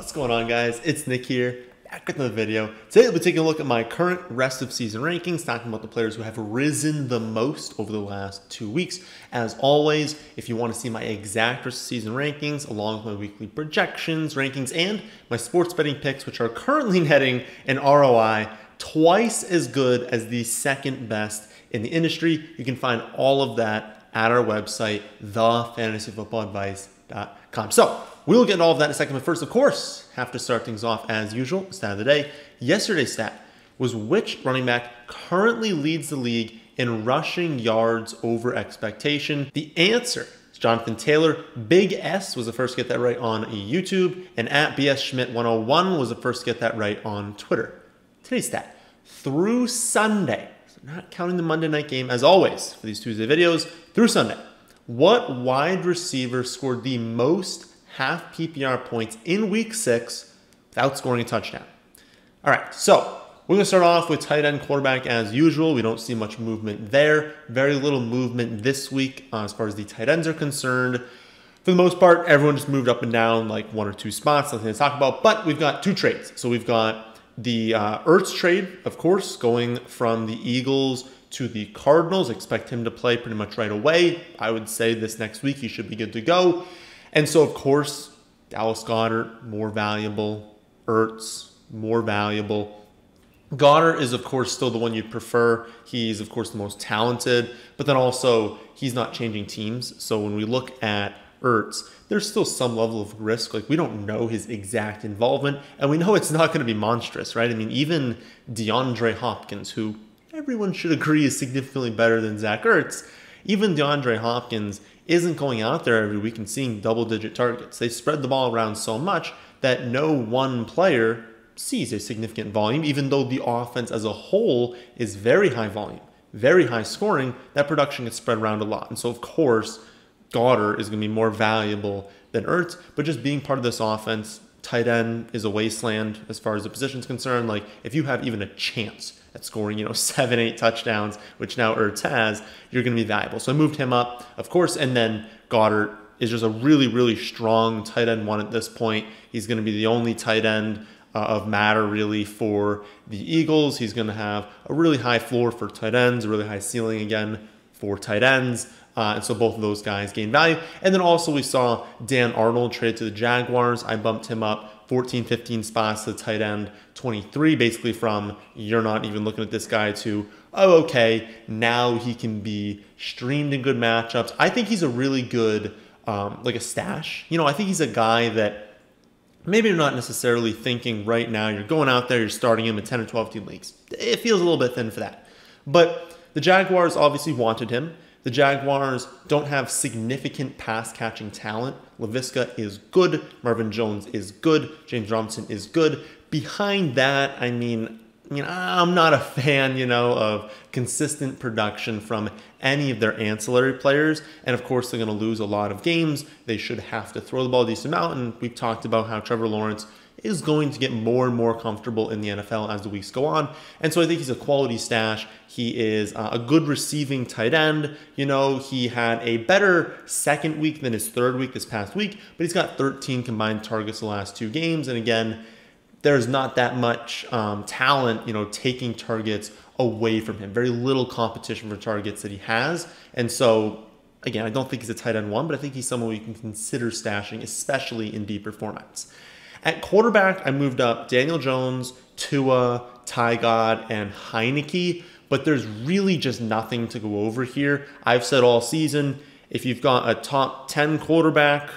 What's going on, guys? It's Nick here, back with another video. Today we'll be taking a look at my current rest of season rankings, talking about the players who have risen the most over the last 2 weeks. As always, if you want to see my exact rest of season rankings, along with my weekly projections, rankings, and my sports betting picks, which are currently netting an ROI twice as good as the second best in the industry, you can find all of that at our website, thefantasyfootballadvice.com. So we'll get into all of that in a second, but first, of course, have to start things off as usual. Stat of the day. Yesterday's stat was which running back currently leads the league in rushing yards over expectation. The answer is Jonathan Taylor. Big S was the first to get that right on YouTube, and at BSSchmidt101 was the first to get that right on Twitter. Today's stat, through Sunday, so not counting the Monday night game as always for these Tuesday videos, through Sunday, what wide receiver scored the most half PPR points in week 6 without scoring a touchdown? All right, so we're going to start off with tight end quarterback as usual. We don't see much movement there. Very little movement this week as far as the tight ends are concerned. For the most part, everyone just moved up and down like 1 or 2 spots, nothing to talk about, but we've got 2 trades. So we've got the Ertz trade, of course, going from the Eagles to the Cardinals. Expect him to play pretty much right away. I would say this next week he should be good to go. And so, of course, Dallas Goedert, more valuable. Ertz, more valuable. Goedert is, of course, still the one you'd prefer. He's, of course, the most talented. But then also, he's not changing teams. So when we look at Ertz, there's still some level of risk. Like, we don't know his exact involvement. And we know it's not going to be monstrous, right? I mean, even DeAndre Hopkins, who everyone should agree is significantly better than Zach Ertz, even DeAndre Hopkins isn't going out there every week and seeing double-digit targets. They spread the ball around so much that no one player sees a significant volume, even though the offense as a whole is very high volume, very high scoring. That production gets spread around a lot. And so, of course, Goedert is going to be more valuable than Ertz, but just being part of this offense, tight end is a wasteland as far as the position is concerned. Like, if you have even a chance at scoring, 7-8 touchdowns, which now Ertz has, you're going to be valuable. So I moved him up, of course, and then Goedert is just a really, really strong tight end 1 at this point. He's going to be the only tight end of matter, really, for the Eagles. He's going to have a really high floor for tight ends, a really high ceiling, again, for tight ends. And so both of those guys gain value. And then also we saw Dan Arnold trade to the Jaguars. I bumped him up 14, 15 spots to tight end 23, basically from you're not even looking at this guy to, oh, okay, now he can be streamed in good matchups. I think he's a really good, like a stash. I think he's a guy that maybe you're not necessarily thinking right now. You're going out there, you're starting him in 10 or 12 team leagues. It feels a little bit thin for that. But the Jaguars obviously wanted him. The Jaguars don't have significant pass-catching talent. Laviska is good. Marvin Jones is good. James Robinson is good. Behind that, I mean, I'm not a fan, of consistent production from any of their ancillary players. And of course, they're going to lose a lot of games. They should have to throw the ball a decent amount. And we've talked about how Trevor Lawrence is going to get more and more comfortable in the NFL as the weeks go on. And so I think he's a quality stash. He is a good receiving tight end. He had a better second week than his third week this past week, but he's got 13 combined targets the last 2 games. And again, there's not that much talent, taking targets away from him. Very little competition for targets that he has. And so, again, I don't think he's a tight end 1, but I think he's someone you can consider stashing, especially in deeper formats. At quarterback, I moved up Daniel Jones, Tua, Tygod, and Heineke, but there's really just nothing to go over here. I've said all season, if you've got a top 10 quarterback,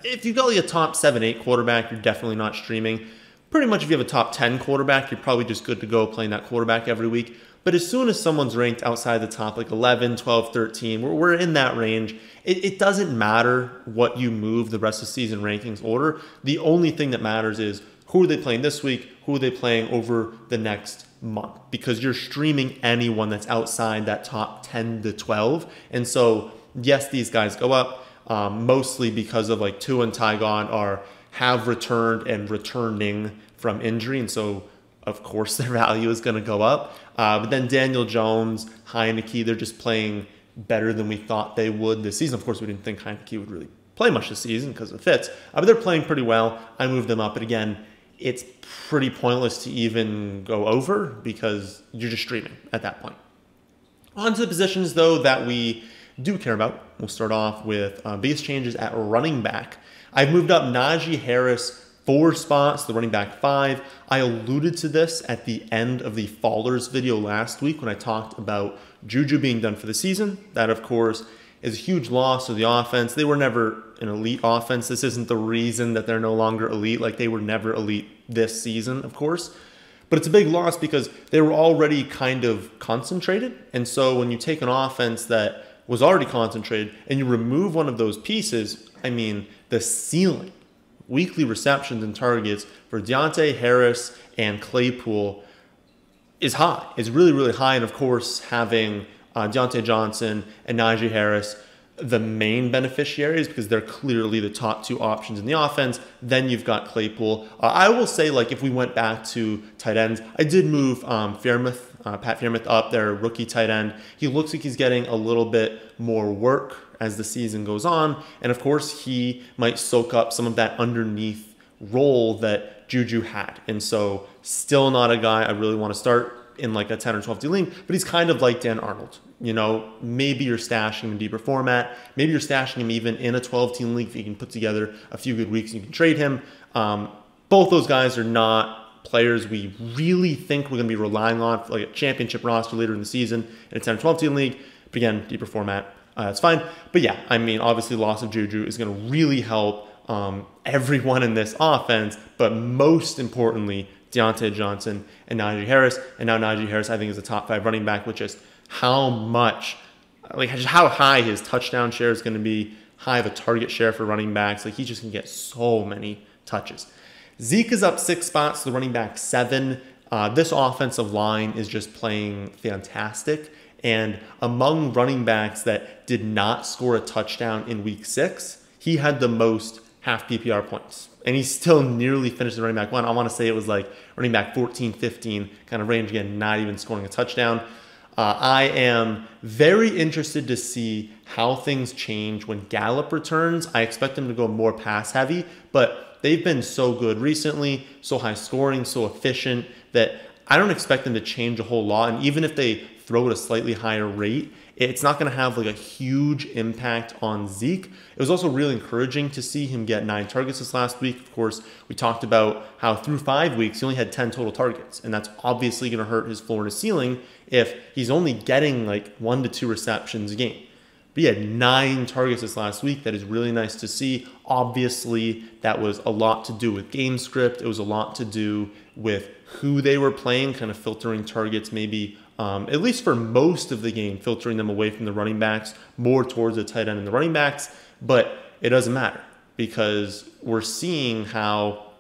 if you've got like a top 7-8 quarterback, you're definitely not streaming. Pretty much if you have a top 10 quarterback, you're probably just good to go playing that quarterback every week. But as soon as someone's ranked outside the top, like 11, 12, 13, we're in that range, it doesn't matter what you move the rest of the season rankings order. The only thing that matters is who are they playing this week, who are they playing over the next month, because you're streaming anyone that's outside that top 10 to 12. And so, yes, these guys go up, mostly because of like Tua and Tygod have returned and returning from injury. And so, of course, their value is going to go up. But then Daniel Jones, Heineke, they're just playing better than we thought they would this season. Of course, we didn't think Heineke would really play much this season because of fits, but they're playing pretty well. I moved them up, but again, it's pretty pointless to even go over because you're just streaming at that point. On to the positions, though, that we do care about. We'll start off with biggest changes at running back. I've moved up Najee Harris 4 spots, the running back 5. I alluded to this at the end of the Fallers video last week when I talked about Juju being done for the season. That, of course, is a huge loss to the offense. They were never an elite offense. This isn't the reason that they're no longer elite. Like, they were never elite this season, of course. But it's a big loss because they were already kind of concentrated. And so when you take an offense that was already concentrated and you remove one of those pieces, I mean, the ceiling, weekly receptions and targets for Deontay Harris and Claypool is high. It's really, really high. And of course, having Deontay Johnson and Najee Harris, the main beneficiaries, because they're clearly the top 2 options in the offense. Then you've got Claypool. I will say, like, if we went back to tight ends, I did move Pat Freiermuth up, their rookie tight end. He looks like he's getting a little bit more work as the season goes on. And of course, he might soak up some of that underneath role that Juju had. And so still not a guy I really want to start in like a 10 or 12 team league, but he's kind of like Dan Arnold. You know, maybe you're stashing him in deeper format. Maybe you're stashing him even in a 12 team league if you can put together a few good weeks and you can trade him. Both those guys are not players we really think we're going to be relying on for like a championship roster later in the season in a 10 or 12 team league. But again, deeper format, it's fine. But yeah, I mean, obviously loss of Juju is going to really help everyone in this offense, but most importantly, Deontay Johnson and Najee Harris. And now Najee Harris, I think, is a top 5 running back with just how much, like just how high his touchdown share is going to be, high of a target share for running backs. Like, he's just going to get so many touches. Zeke is up 6 spots, the running back 7. This offensive line is just playing fantastic. And among running backs that did not score a touchdown in week 6, he had the most half PPR points. And he still nearly finished the running back 1. I want to say it was like running back 14, 15 kind of range, again, not even scoring a touchdown. I am very interested to see how things change when Gallup returns. I expect him to go more pass heavy, but they've been so good recently, so high scoring, so efficient, that I don't expect them to change a whole lot. And even if they throw at a slightly higher rate, it's not going to have like a huge impact on Zeke. It was also really encouraging to see him get 9 targets this last week. Of course, we talked about how through 5 weeks, he only had 10 total targets. And that's obviously going to hurt his floor and his ceiling if he's only getting like 1 to 2 receptions a game. But he had 9 targets this last week. That is really nice to see. Obviously, that was a lot to do with game script. It was a lot to do with who they were playing, kind of filtering targets maybe at least for most of the game, filtering them away from the running backs, more towards the tight end and the running backs. But it doesn't matter because we're seeing how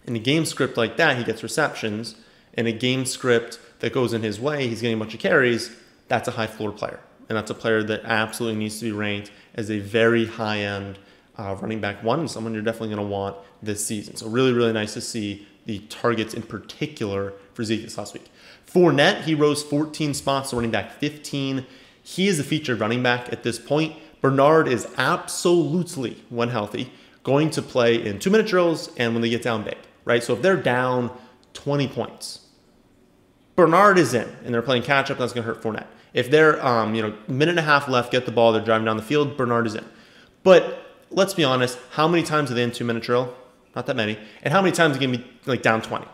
in a game script like that, he gets receptions. In a game script that goes in his way, he's getting a bunch of carries. That's a high floor player. And that's a player that absolutely needs to be ranked as a very high-end running back 1 and someone you're definitely going to want this season. So really, really nice to see the targets in particular for Zeke this last week. Fournette, he rose 14 spots to running back 15. He is a featured running back at this point. Bernard is absolutely, when healthy, going to play in 2-minute drills and when they get down big, right? So if they're down 20 points, Bernard is in and they're playing catch up, that's going to hurt Fournette. If they're, minute and a half left, get the ball, they're driving down the field, Bernard is in. But let's be honest, how many times are they in 2-minute drill? Not that many. And how many times are they going to be like down 20?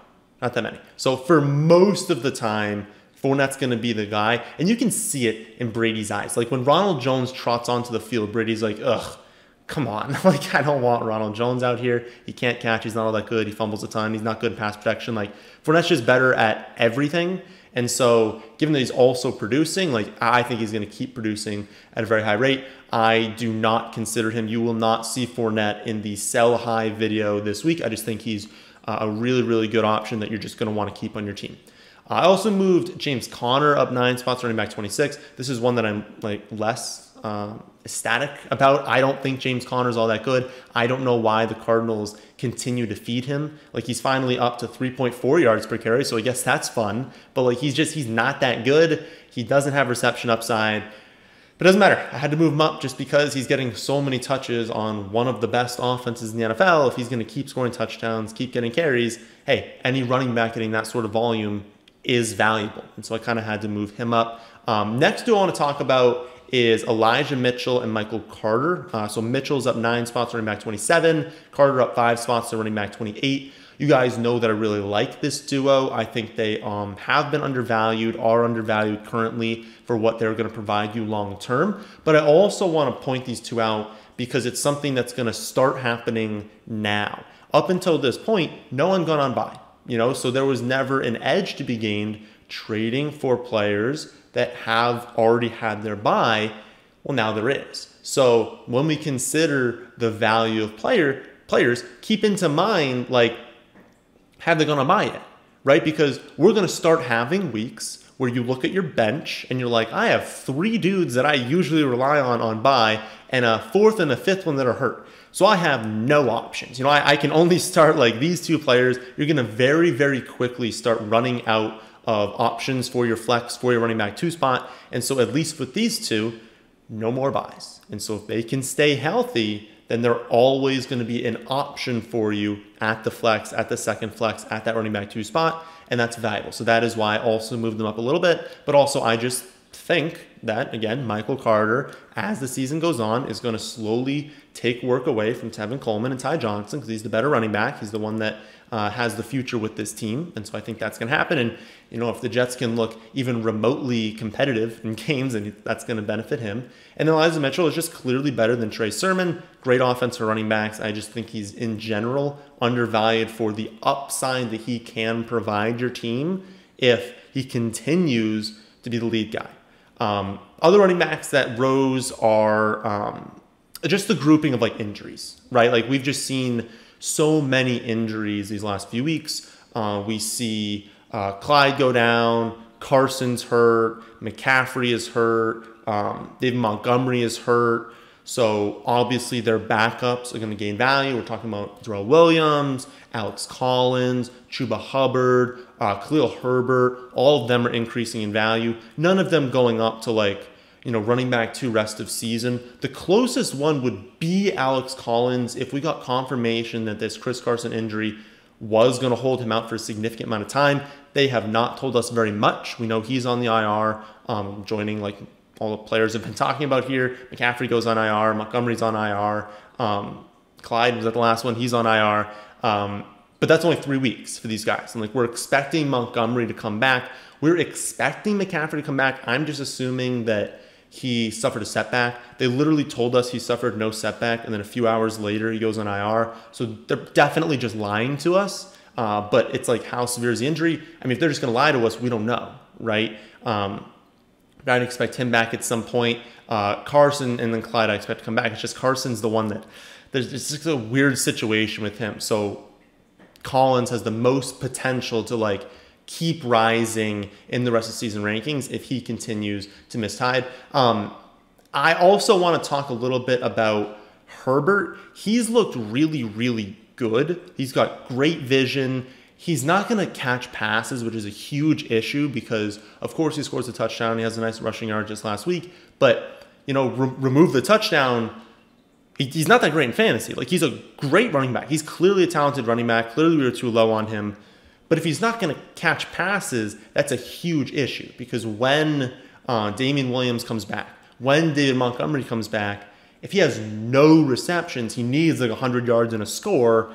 Not that many. So for most of the time, Fournette's going to be the guy. And you can see it in Brady's eyes. Like when Ronald Jones trots onto the field, Brady's like, ugh, come on. Like, I don't want Ronald Jones out here. He can't catch. He's not all that good. He fumbles a ton. He's not good in pass protection. Like, Fournette's just better at everything. And so given that he's also producing, like, I think he's going to keep producing at a very high rate. I do not consider him. You will not see Fournette in the sell high video this week. I just think he's a really, really good option that you're just going to want to keep on your team. I also moved James Conner up 9 spots, running back 26. This is one that I'm like less ecstatic about. I don't think James Conner is all that good. I don't know why the Cardinals continue to feed him. Like, he's finally up to 3.4 yards per carry, so I guess that's fun. But like, he's not that good. He doesn't have reception upside. But it doesn't matter. I had to move him up just because he's getting so many touches on one of the best offenses in the NFL. If he's going to keep scoring touchdowns, keep getting carries, hey, any running back getting that sort of volume is valuable. And so I kind of had to move him up. Next duo I want to talk about is Elijah Mitchell and Michael Carter. So Mitchell's up 9 spots, running back 27. Carter up 5 spots to running back 28. You guys know that I really like this duo. I think they have been undervalued, are undervalued currently for what they're going to provide you long term. But I also want to point these two out because it's something that's going to start happening now. Up until this point, no one gone on bye. So there was never an edge to be gained trading for players that have already had their bye. Well, now there is. So when we consider the value of players, keep into mind, have they gone on bye yet, right? Because we're going to start having weeks where you look at your bench and you're like, I have 3 dudes that I usually rely on bye and a 4th and a 5th one that are hurt. So I have no options. I can only start these 2 players. You're going to very, very quickly start running out of options for your flex, for your running back 2 spot. And so at least with these 2, no more buys. And so if they can stay healthy, then they're always going to be an option for you at the flex, at the second flex, at that running back 2 spot. And that's valuable. So that is why I also moved them up a little bit. But also I just think that, again, Michael Carter, as the season goes on, is going to slowly take work away from Tevin Coleman and Ty Johnson because he's the better running back. He's the one that has the future with this team. And so I think that's going to happen. And, if the Jets can look even remotely competitive in games, and that's going to benefit him. And then Elijah Mitchell is just clearly better than Trey Sermon. Great offense for running backs. I just think he's, in general, undervalued for the upside that he can provide your team if he continues to be the lead guy. Other running backs that rose are just the grouping of injuries, right? We've just seen so many injuries these last few weeks. We see Clyde go down, Carson's hurt, McCaffrey is hurt, David Montgomery is hurt. So obviously their backups are going to gain value. We're talking about Darrell Williams, Alex Collins, Chuba Hubbard, Khalil Herbert. All of them are increasing in value. None of them going up to running back 2 rest of season. The closest one would be Alex Collins if we got confirmation that this Chris Carson injury was going to hold him out for a significant amount of time. They have not told us very much. We know he's on the IR, joining all the players have been talking about here. McCaffrey goes on IR. Montgomery's on IR. Clyde was at the last one. He's on IR. But that's only 3 weeks for these guys. And we're expecting Montgomery to come back. We're expecting McCaffrey to come back. I'm just assuming that he suffered a setback. They literally told us he suffered no setback, and then a few hours later he goes on IR. So they're definitely just lying to us. But it's how severe is the injury? I mean, if they're just going to lie to us, we don't know, right? I'd expect him back at some point. Carson and then Clyde I expect to come back. It's just Carson's the one that it's just a weird situation with him. So Collins has the most potential to keep rising in the rest of the season rankings if he continues to miss Tide. I also want to talk a little bit about Herbert. He's looked really, really good. He's got great vision. He's not going to catch passes, which is a huge issue because, of course, he scores a touchdown. He has a nice rushing yard just last week. But, remove the touchdown, he's not that great in fantasy. He's a great running back. He's clearly a talented running back. Clearly, we were too low on him. But if he's not going to catch passes, that's a huge issue because when Damian Williams comes back, when David Montgomery comes back, if he has no receptions, he needs 100 yards and a score.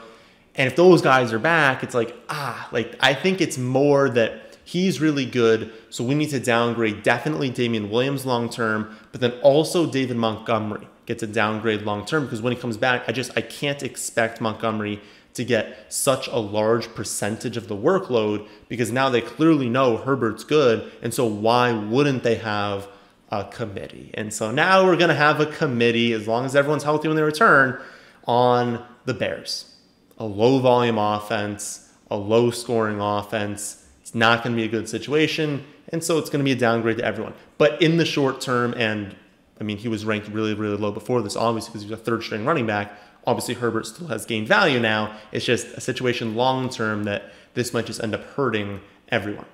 And if those guys are back, it's I think it's more that he's really good. So we need to downgrade definitely Damian Williams long-term, but then also David Montgomery gets a downgrade long-term because when he comes back, I can't expect Montgomery to get such a large percentage of the workload because now they clearly know Herbert's good. And so why wouldn't they have a committee? And so now we're going to have a committee, as long as everyone's healthy when they return, on the Bears. A low volume offense, a low scoring offense. It's not going to be a good situation. And so it's going to be a downgrade to everyone. But in the short term, and I mean, he was ranked really, really low before this, obviously, because he was a 3rd string running back. Obviously, Herbert still has gained value now. It's just a situation long term that this might just end up hurting everyone.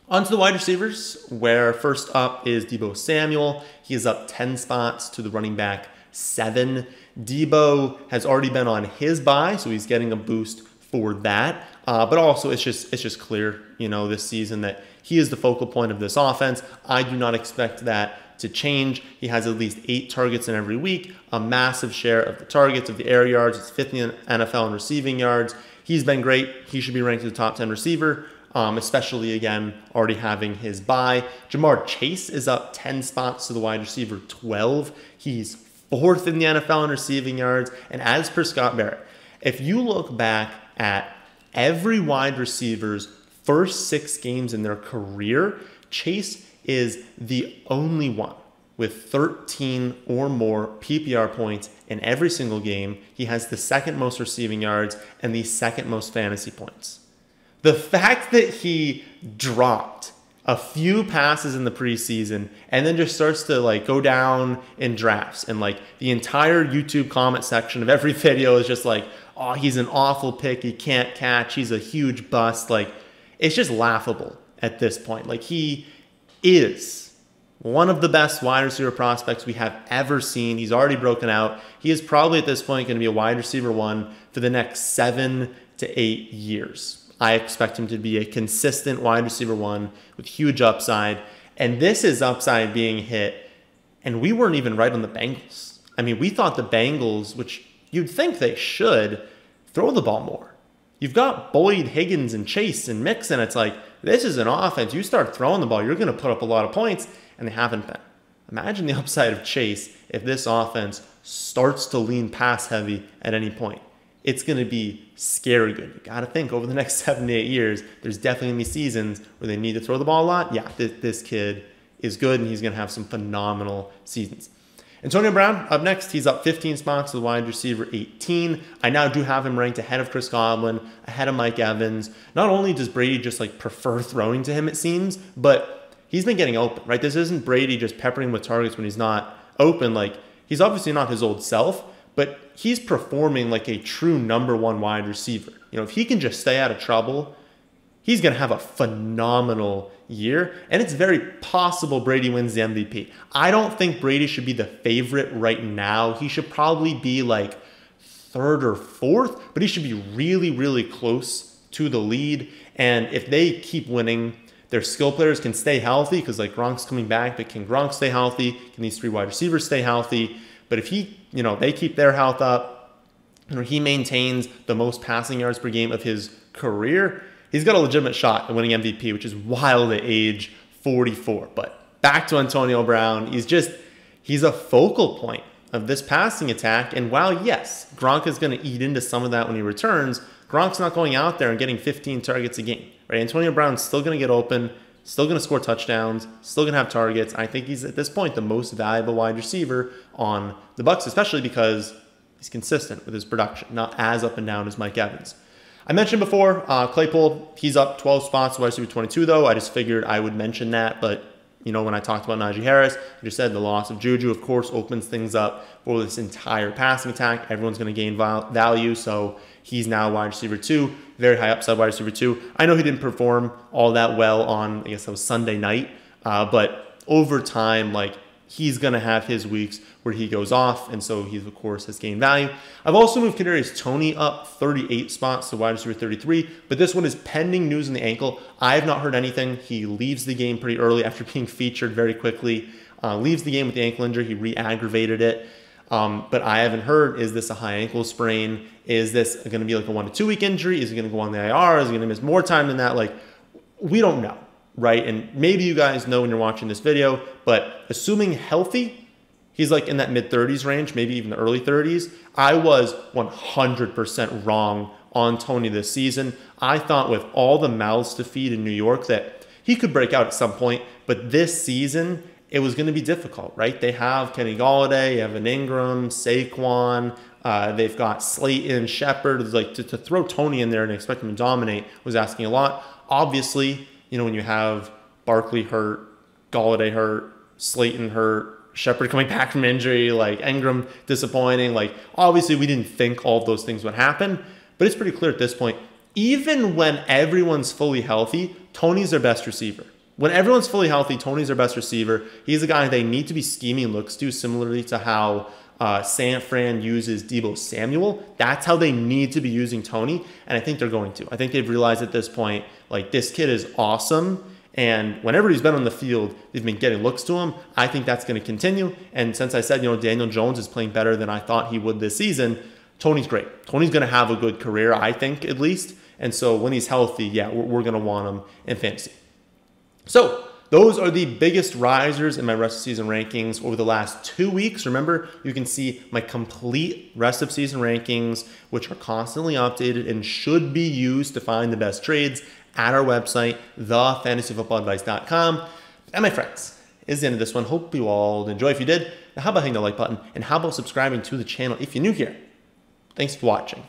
On to the wide receivers, where first up is Deebo Samuel. He is up 10 spots to the running back 7. Deebo has already been on his bye, so he's getting a boost for that. But also, it's just clear, this season that he is the focal point of this offense. I do not expect that to change. He has at least 8 targets in every week, a massive share of the targets, of the air yards. It's 5th in the NFL in receiving yards. He's been great. He should be ranked as a top 10 receiver. Especially, again, already having his bye. Jamar Chase is up 10 spots to the wide receiver 12. He's 4th in the NFL in receiving yards. And as per Scott Barrett, if you look back at every wide receiver's first 6 games in their career, Chase is the only one with 13 or more PPR points in every single game. He has the 2nd most receiving yards and the 2nd most fantasy points. The fact that he dropped a few passes in the preseason and then just starts to go down in drafts, and the entire YouTube comment section of every video is just oh, he's an awful pick, he can't catch, he's a huge bust. It's just laughable at this point. He is one of the best wide receiver prospects we have ever seen. He's already broken out. He is probably at this point going to be a wide receiver 1 for the next 7 to 8 years. I expect him to be a consistent wide receiver 1 with huge upside. And this is upside being hit. And we weren't even right on the Bengals. I mean, we thought the Bengals, which you'd think they should, throw the ball more. You've got Boyd, Higgins, and Chase and Mixon. It's this is an offense. You start throwing the ball, you're going to put up a lot of points. And they haven't been. Imagine the upside of Chase if this offense starts to lean pass heavy at any point. It's going to be scary good. You got to think over the next 7 to 8 years, there's definitely going to be seasons where they need to throw the ball a lot. Yeah, this kid is good, and he's going to have some phenomenal seasons. Antonio Brown, up next. He's up 15 spots to the wide receiver 18. I now do have him ranked ahead of Chris Godwin, ahead of Mike Evans. Not only does Brady just prefer throwing to him, it seems, but he's been getting open, right? This isn't Brady just peppering with targets when he's not open. He's obviously not his old self, but he's performing like a true number 1 wide receiver. If he can just stay out of trouble, he's going to have a phenomenal year. And it's very possible Brady wins the MVP. I don't think Brady should be the favorite right now. He should probably be 3rd or 4th, but he should be really, really close to the lead. And if they keep winning, their skill players can stay healthy, because Gronk's coming back, but can Gronk stay healthy? Can these 3 wide receivers stay healthy? But if they keep their health up, he maintains the most passing yards per game of his career, he's got a legitimate shot at winning MVP, which is wild at age 44. But back to Antonio Brown, he's a focal point of this passing attack. And while, yes, Gronk is going to eat into some of that when he returns, Gronk's not going out there and getting 15 targets a game, right? Antonio Brown's still going to get open, still going to score touchdowns, still going to have targets. I think he's, at this point, the most valuable wide receiver on the Bucs, especially because he's consistent with his production, not as up and down as Mike Evans. I mentioned before, Claypool, he's up 12 spots to wide receiver 22, though. I just figured I would mention that, but when I talked about Najee Harris, I just said the loss of Juju, of course, opens things up for this entire passing attack. Everyone's going to gain value, so he's now wide receiver 2, very high upside wide receiver 2. I know he didn't perform all that well on, I guess that was Sunday night, but over time, he's going to have his weeks where he goes off, and so he, of course, has gained value. I've also moved Kadarius Toney up 38 spots to wide receiver 33, but this one is pending news in the ankle. I have not heard anything. He leaves the game pretty early after being featured very quickly. Leaves the game with the ankle injury. He re-aggravated it. But I haven't heard, is this a high ankle sprain? Is this going to be a 1 to 2 week injury? Is he going to go on the IR? Is he going to miss more time than that? We don't know, right? And maybe you guys know when you're watching this video, but assuming healthy, he's in that mid-30s range, maybe even the early 30s. I was 100% wrong on Toney this season. I thought with all the mouths to feed in New York that he could break out at some point, but this season, it was going to be difficult, right? They have Kenny Golladay, Evan Ingram, Saquon. They've got Slayton, Shepard. To throw Toney in there and expect him to dominate was asking a lot. Obviously, when you have Barkley hurt, Golladay hurt, Slayton hurt, Shepard coming back from injury, Ingram disappointing, obviously we didn't think all of those things would happen, but it's pretty clear at this point, even when everyone's fully healthy, Toney's their best receiver. when everyone's fully healthy, Toney's their best receiver. He's a guy they need to be scheming looks to, similarly to how San Fran uses Deebo Samuel. That's how they need to be using Toney, and I think they're going to. I think they've realized at this point, like, this kid is awesome, and whenever he's been on the field, they've been getting looks to him. I think that's going to continue, and since I said, Daniel Jones is playing better than I thought he would this season, Toney's great. Toney's going to have a good career, I think, at least, and so when he's healthy, yeah, we're going to want him in fantasy. So those are the biggest risers in my rest of season rankings over the last 2 weeks. Remember, you can see my complete rest of season rankings, which are constantly updated and should be used to find the best trades at our website, thefantasyfootballadvice.com. And my friends, is the end of this one. Hope you all enjoy. If you did, how about hitting the like button? And how about subscribing to the channel if you're new here? Thanks for watching.